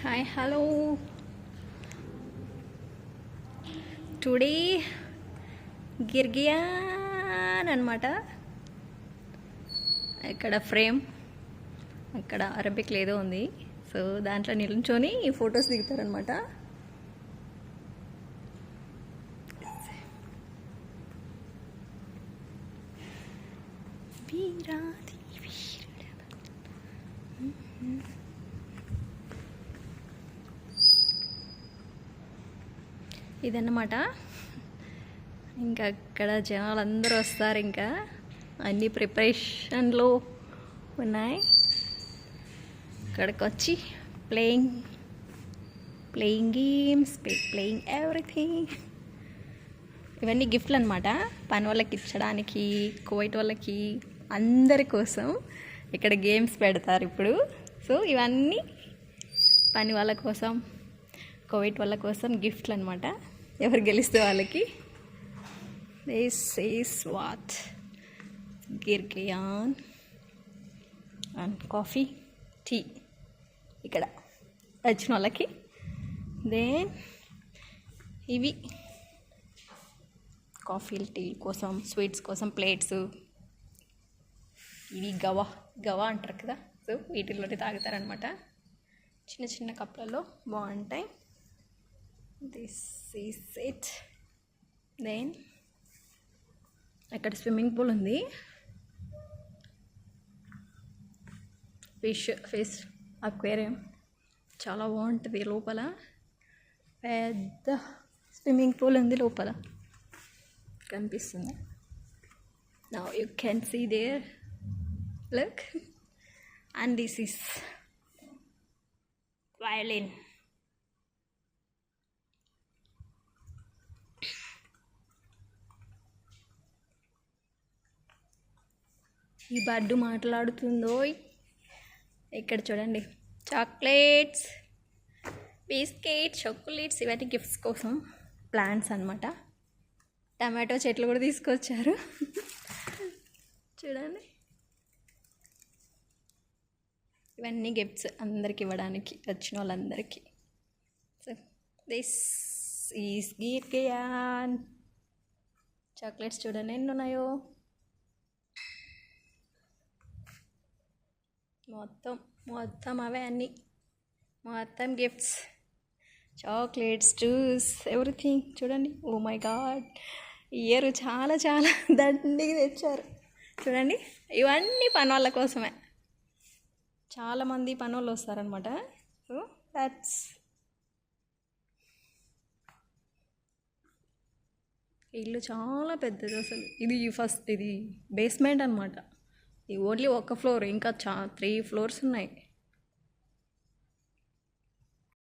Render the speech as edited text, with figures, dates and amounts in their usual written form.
Hi hello today గిర్గియాన్ అనమాట. ఇక్కడ frame, అక్కడ అరబిక్ ఏదో ఉంది. సో దాంట్లో నిల్చొని ఫొటోస్ దిగుతారనమాట. ఇదన్నమాట. ఇంకా అక్కడ జనాలు అందరూ వస్తారు. ఇంకా అన్ని ప్రిపరేషన్లో ఉన్నాయి. ఇక్కడికి వచ్చి ప్లేయింగ్ గేమ్స్, ప్లేయింగ్ ఎవ్రీథింగ్. ఇవన్నీ గిఫ్ట్లు అనమాట. పని వాళ్ళకి ఇచ్చడానికి, కువైట్ వాళ్ళకి, అందరి కోసం ఇక్కడ గేమ్స్ పెడతారు ఇప్పుడు. సో ఇవన్నీ పని వాళ్ళ కోసం, కువైట్ వాళ్ళ కోసం గిఫ్ట్లు అనమాట. ఎవరు గెలిస్తే వాళ్ళకి. This is what Girgian and coffee, tea ఇక్కడ వచ్చిన వాళ్ళకి. దెన్ ఇవి కాఫీ, టీ కోసం, స్వీట్స్ కోసం ప్లేట్స్. ఇవి గవా అంటారు కదా. సో వీటిల్లోనే తాగుతారనమాట. చిన్న చిన్న కప్పులలో బాగుంటాయి. This is it. దెన్ అక్కడ స్విమ్మింగ్ పూల్ ఉంది. ఫిష్ అక్వేరియం చాలా బాగుంటుంది. లోపల పెద్ద స్విమ్మింగ్ పూల్ ఉంది లోపల, కనిపిస్తుంది. Now you can see there, look. And this is violin. ఈ బర్డు మాట్లాడుతుందో. ఇక్కడ చూడండి, చాక్లెట్స్, బిస్కెట్స్, చాక్లెట్స్, ఇవన్నీ గిఫ్ట్స్ కోసం. ప్లాంట్స్ అనమాట. టమాటో చెట్లు కూడా తీసుకొచ్చారు. చూడండి, ఇవన్నీ గిఫ్ట్స్ అందరికి ఇవ్వడానికి వచ్చిన వాళ్ళందరికీ. So this is Girgian. Chocolates చూడండి ఎన్ని ఉన్నాయో. మొత్తం అవే అన్నీ, మొత్తం గిఫ్ట్స్, చాక్లెట్స్, జ్యూస్, ఎవ్రీథింగ్. చూడండి, ఓ మై గాడ్, ఇయర్ చాలా చాలా దండిగా తెచ్చారు. చూడండి, ఇవన్నీ పని వాళ్ళ కోసమే. చాలామంది పని వాళ్ళు వస్తారనమాట. సో దట్స్ ఇల్లు చాలా పెద్దది అసలు. ఇది బేస్మెంట్ అనమాట. ఇది ఓన్లీ ఒక ఫ్లోర్, ఇంకా 3 ఫ్లోర్స్ ఉన్నాయి.